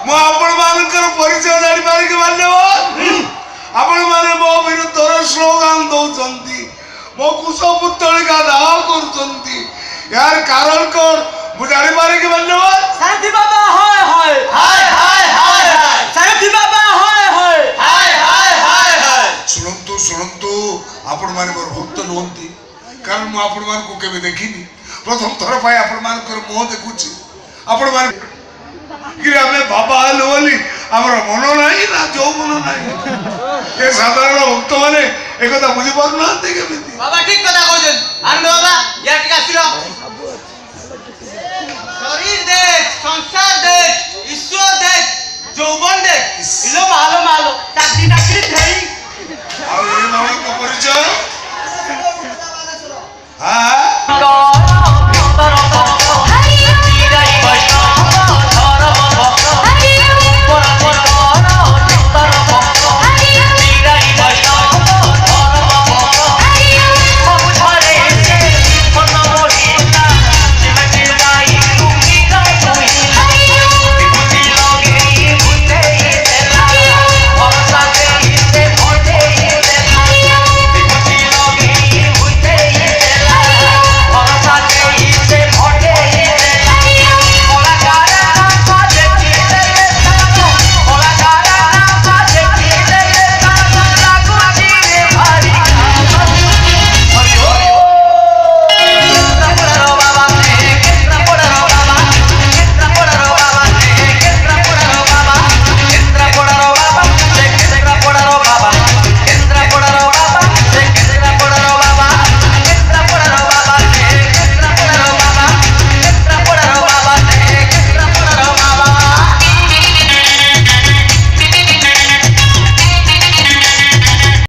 मु आपण मानकर परिचय जानि पारि के मान्यवर आपण माने मो विरुद्ध स्लोगान दौचंती मो कुशपुत्तलिका दाह करूचंती यार कारण कोन मु जानि पारि के मान्यवर सारथी बाबा हाय हाय हाय हाय हाय हाय सारथी बाबा हाय हाय हाय हाय हाय हाय सुनंतु सुनंतु आपण माने मोर भक्त नोंती कारण मु आपण मान को केबे देखिनी प्रथम थर पाए आपण मान कर मोह देखुची आपण मान कि हमें बाबा हल बोली हमर मन नाही ना जो मन नाही ए साधारण भक्त माने एकदा बुझी पार ना ते केबे बाबा ठीक कथा कहजन आनंद बाबा या टिका सिलो शरीर देख